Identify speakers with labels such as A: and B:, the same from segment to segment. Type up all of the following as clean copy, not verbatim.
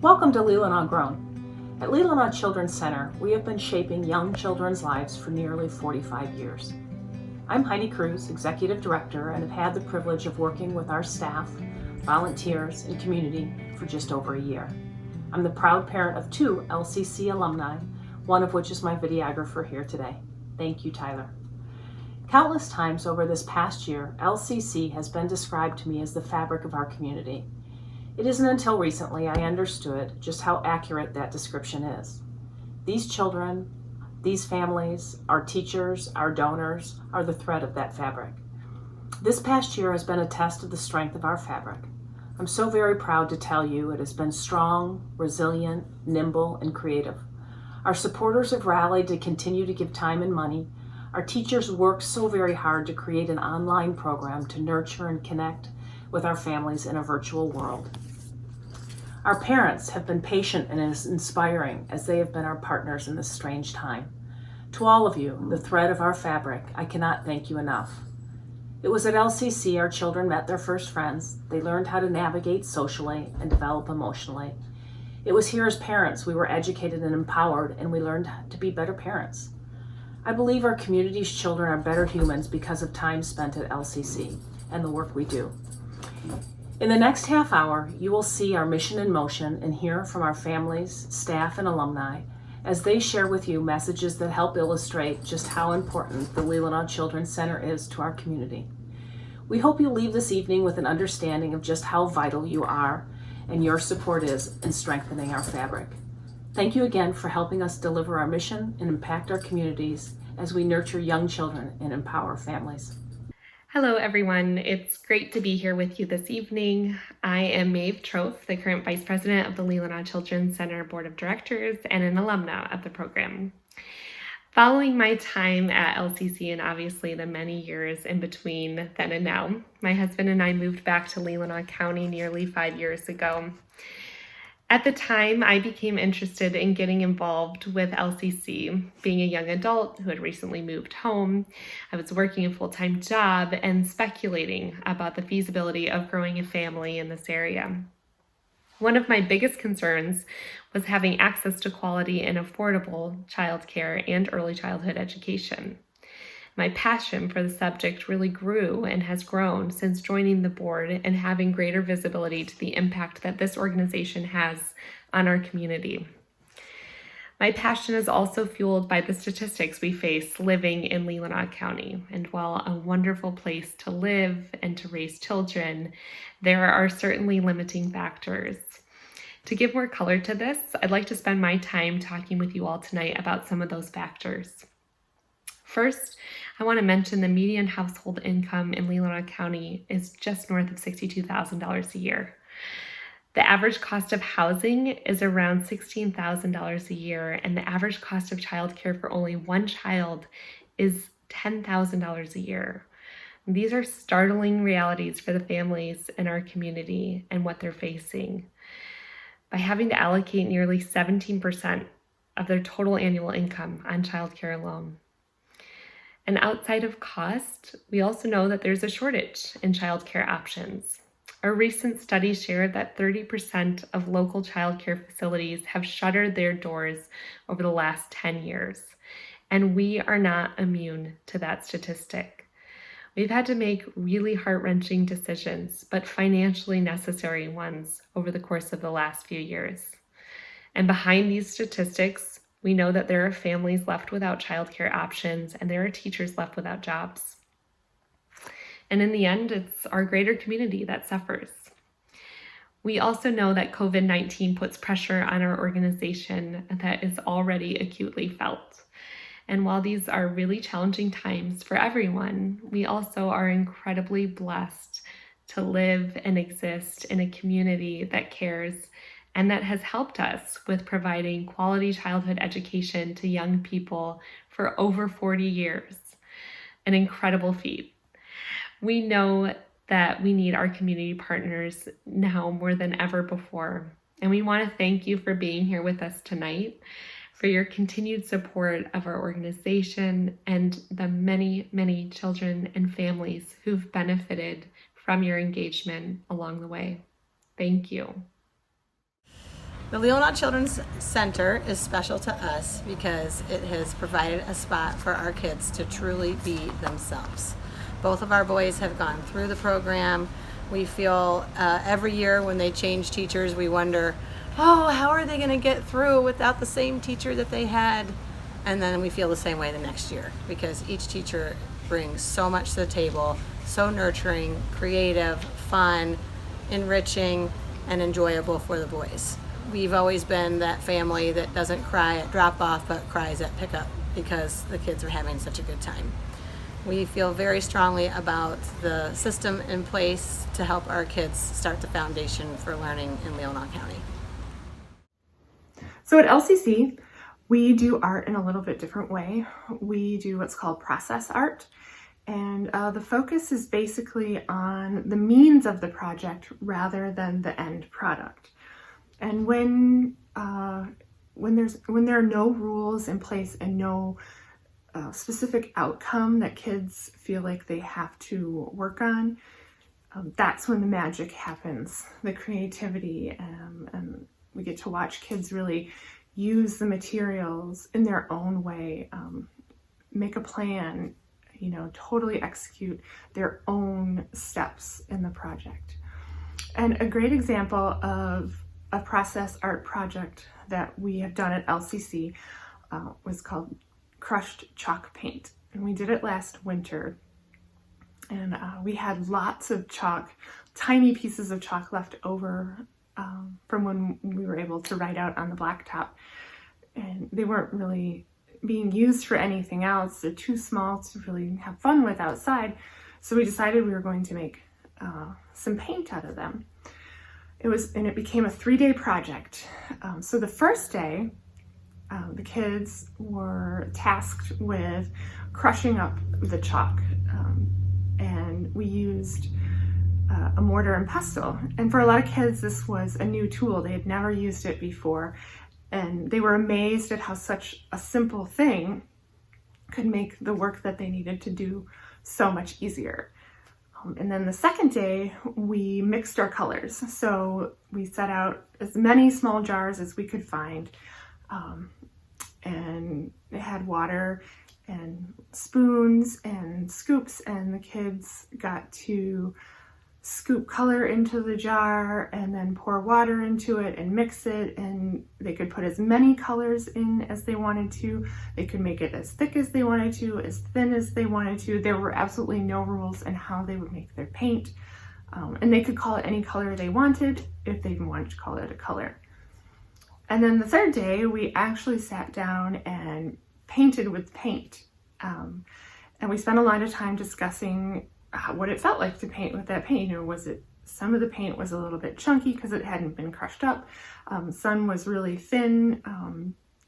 A: Welcome to Leelanau Grown. At Leelanau Children's Center, we have been shaping young children's lives for nearly 45 years. I'm Heidi Cruz, Executive Director, and have had the privilege of working with our staff, volunteers, and community for just over a year. I'm the proud parent of 2 LCC alumni, one of which is my videographer here today. Thank you, Tyler. Countless times over this past year, LCC has been described to me as the fabric of our community. It isn't until recently I understood just how accurate that description is. These children, these families, our teachers, our donors are the thread of that fabric. This past year has been a test of the strength of our fabric. I'm so very proud to tell you it has been strong, resilient, nimble, and creative. Our supporters have rallied to continue to give time and money. Our teachers worked so very hard to create an online program to nurture and connect with our families in a virtual world. Our parents have been patient and inspiring as they have been our partners in this strange time. To all of you, the thread of our fabric, I cannot thank you enough. It was at LCC our children met their first friends. They learned how to navigate socially and develop emotionally. It was here as parents we were educated and empowered, and we learned to be better parents. I believe our community's children are better humans because of time spent at LCC and the work we do. In the next half hour, you will see our mission in motion and hear from our families, staff, and alumni as they share with you messages that help illustrate just how important the Leelanau Children's Center is to our community. We hope you leave this evening with an understanding of just how vital you are and your support is in strengthening our fabric. Thank you again for helping us deliver our mission and impact our communities as we nurture young children and empower families.
B: Hello, everyone. It's great to be here with you this evening. I am Maeve Troth, the current Vice President of the Leelanau Children's Center Board of Directors and an alumna of the program. Following my time at LCC and obviously the many years in between then and now, my husband and I moved back to Leelanau County nearly 5 years ago. At the time, I became interested in getting involved with LCC. Being a young adult who had recently moved home, I was working a full-time job and speculating about the feasibility of growing a family in this area. One of my biggest concerns was having access to quality and affordable childcare and early childhood education. My passion for the subject really grew and has grown since joining the board and having greater visibility to the impact that this organization has on our community. My passion is also fueled by the statistics we face living in Leelanau County. And while a wonderful place to live and to raise children, there are certainly limiting factors. To give more color to this, I'd like to spend my time talking with you all tonight about some of those factors. First, I want to mention the median household income in Leelanau County is just north of $62,000 a year. The average cost of housing is around $16,000 a year, and the average cost of childcare for only one child is $10,000 a year. These are startling realities for the families in our community and what they're facing. By having to allocate nearly 17% of their total annual income on childcare alone. And outside of cost, we also know that there's a shortage in childcare options. A recent study shared that 30% of local childcare facilities have shuttered their doors over the last 10 years, and we are not immune to that statistic. We've had to make really heart-wrenching decisions, but financially necessary ones over the course of the last few years. And behind these statistics, we know that there are families left without childcare options and there are teachers left without jobs. And in the end, it's our greater community that suffers. We also know that COVID-19 puts pressure on our organization that is already acutely felt. And while these are really challenging times for everyone, we also are incredibly blessed to live and exist in a community that cares and that has helped us with providing quality childhood education to young people for over 40 years. An incredible feat. We know that we need our community partners now more than ever before. And we want to thank you for being here with us tonight, for your continued support of our organization and the many, many children and families who've benefited from your engagement along the way. Thank you.
C: The Leelanau Children's Center is special to us because it has provided a spot for our kids to truly be themselves. Both of our boys have gone through the program. We feel every year when they change teachers, we wonder, oh, how are they going to get through without the same teacher that they had? And then we feel the same way the next year because each teacher brings so much to the table, so nurturing, creative, fun, enriching, and enjoyable for the boys. We've always been that family that doesn't cry at drop-off but cries at pickup because the kids are having such a good time. We feel very strongly about the system in place to help our kids start the foundation for learning in Leelanau County.
D: So at LCC, we do art in a little bit different way. We do what's called process art. And the focus is basically on the means of the project rather than the end product. And when there are no rules in place and no specific outcome that kids feel like they have to work on, that's when the magic happens, the creativity, and we get to watch kids really use the materials in their own way, make a plan, totally execute their own steps in the project. And a great example of a process art project that we have done at LCC was called crushed chalk paint. And we did it last winter. And we had lots of chalk, tiny pieces of chalk left over from when we were able to write out on the blacktop. And they weren't really being used for anything else. They're too small to really have fun with outside. So we decided we were going to make some paint out of them. It became a 3-day project. So the first day, the kids were tasked with crushing up the chalk, and we used a mortar and pestle. And for a lot of kids, this was a new tool. They had never used it before, and they were amazed at how such a simple thing could make the work that they needed to do so much easier. And then the second day, we mixed our colors. So we set out as many small jars as we could find, and it had water and spoons and scoops, and the kids got to scoop color into the jar and then pour water into it and mix it, and they could put as many colors in as they wanted to. They could make it as thick as they wanted to, as thin as they wanted to. There were absolutely no rules in how they would make their paint, and they could call it any color they wanted if they even wanted to call it a color. And then the third day, we actually sat down and painted with paint, and we spent a lot of time discussing what it felt like to paint with that paint. Some of the paint was a little bit chunky because it hadn't been crushed up. Some was really thin.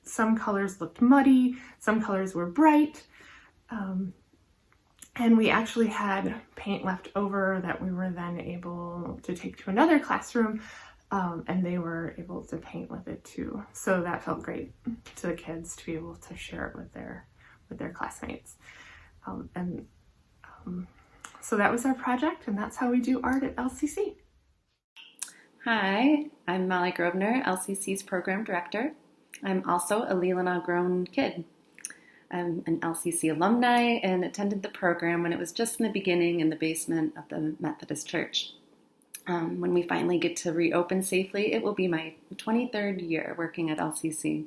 D: Some colors looked muddy. Some colors were bright. And we actually had paint left over that we were then able to take to another classroom, and they were able to paint with it too. So that felt great to the kids to be able to share it with their classmates. So that was our project, and that's how we do art at LCC.
E: Hi, I'm Molly Grosvenor, LCC's Program Director. I'm also a Leelanau grown kid. I'm an LCC alumni and attended the program when it was just in the beginning in the basement of the Methodist Church. When we finally get to reopen safely, it will be my 23rd year working at LCC.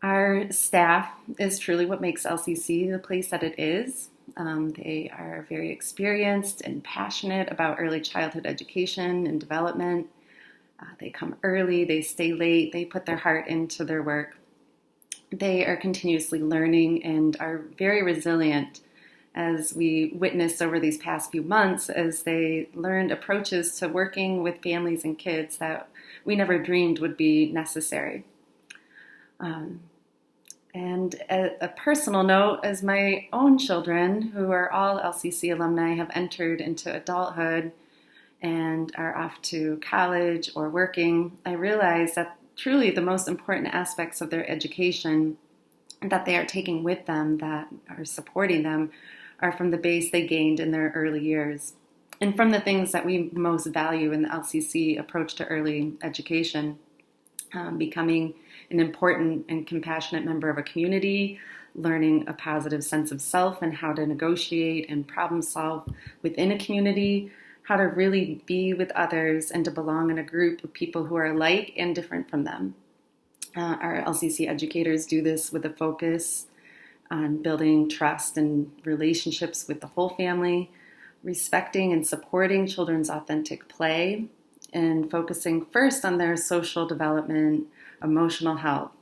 E: Our staff is truly what makes LCC the place that it is. They are very experienced and passionate about early childhood education and development. They come early, they stay late, they put their heart into their work. They are continuously learning and are very resilient, as we witnessed over these past few months as they learned approaches to working with families and kids that we never dreamed would be necessary. And a personal note, as my own children, who are all LCC alumni, have entered into adulthood and are off to college or working, I realize that truly the most important aspects of their education that they are taking with them, that are supporting them, are from the base they gained in their early years and from the things that we most value in the LCC approach to early education. becoming an important and compassionate member of a community, learning a positive sense of self and how to negotiate and problem solve within a community, how to really be with others and to belong in a group of people who are alike and different from them. Our LCC educators do this with a focus on building trust and relationships with the whole family, respecting and supporting children's authentic play, and focusing first on their social development, emotional health,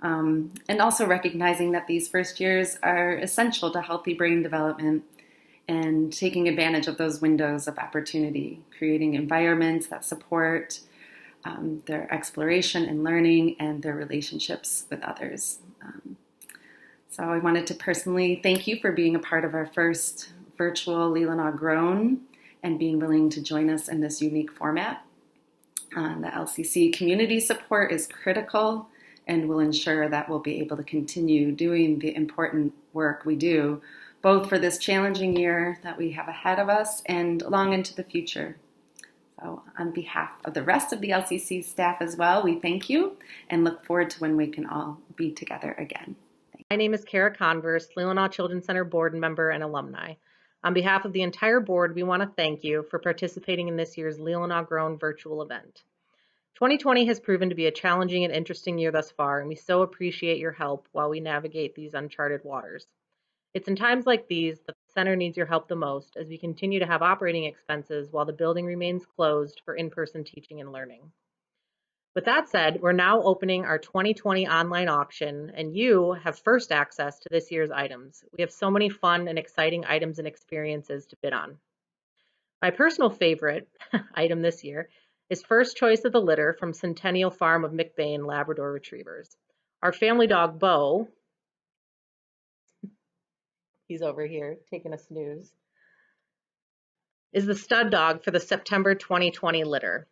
E: and also recognizing that these first years are essential to healthy brain development and taking advantage of those windows of opportunity, creating environments that support their exploration and learning and their relationships with others. So I wanted to personally thank you for being a part of our first virtual Leelanau Grown and being willing to join us in this unique format. The LCC community support is critical and will ensure that we'll be able to continue doing the important work we do, both for this challenging year that we have ahead of us and long into the future. So on behalf of the rest of the LCC staff as well, we thank you and look forward to when we can all be together again.
F: My name is Kara Converse, Leelanau Children's Center board member and alumni. On behalf of the entire board, we want to thank you for participating in this year's Leelanau Grown virtual event. 2020 has proven to be a challenging and interesting year thus far, and we so appreciate your help while we navigate these uncharted waters. It's in times like these that the center needs your help the most as we continue to have operating expenses while the building remains closed for in-person teaching and learning. With that said, we're now opening our 2020 online auction, and you have first access to this year's items. We have so many fun and exciting items and experiences to bid on. My personal favorite item this year is first choice of the litter from Centennial Farm of McBain Labrador Retrievers. Our family dog, Bo, he's over here taking a snooze, is the stud dog for the September 2020 litter.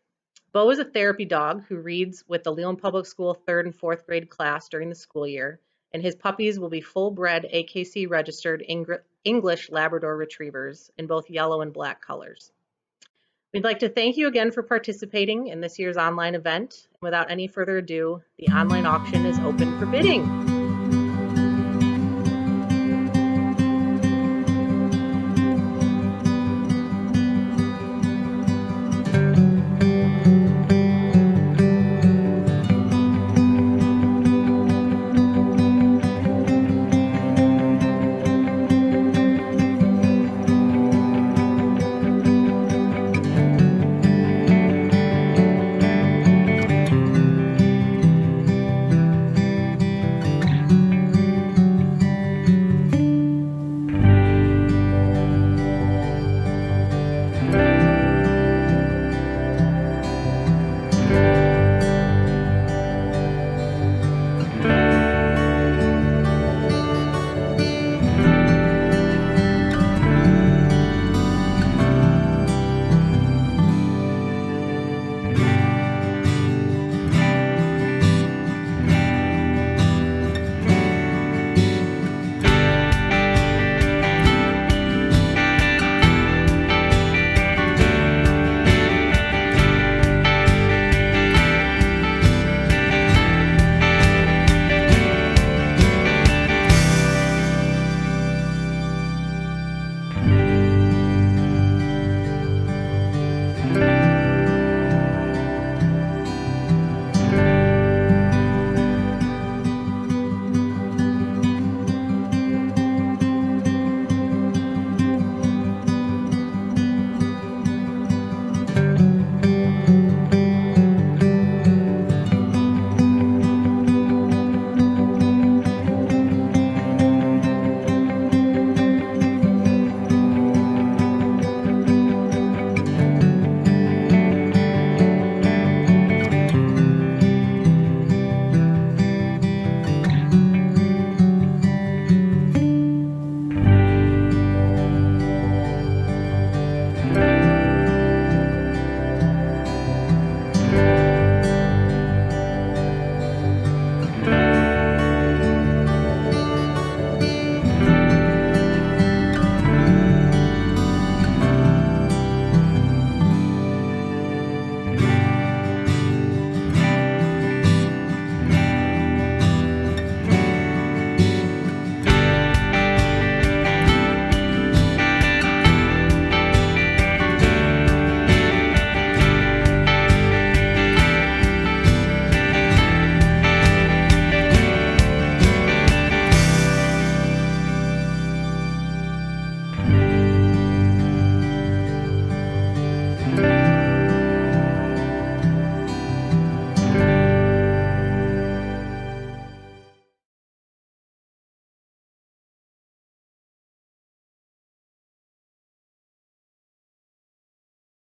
F: Bo is a therapy dog who reads with the Leland Public School 3rd and 4th grade class during the school year, and his puppies will be full-bred AKC registered English Labrador Retrievers in both yellow and black colors. We'd like to thank you again for participating in this year's online event. Without any further ado, the online auction is open for bidding.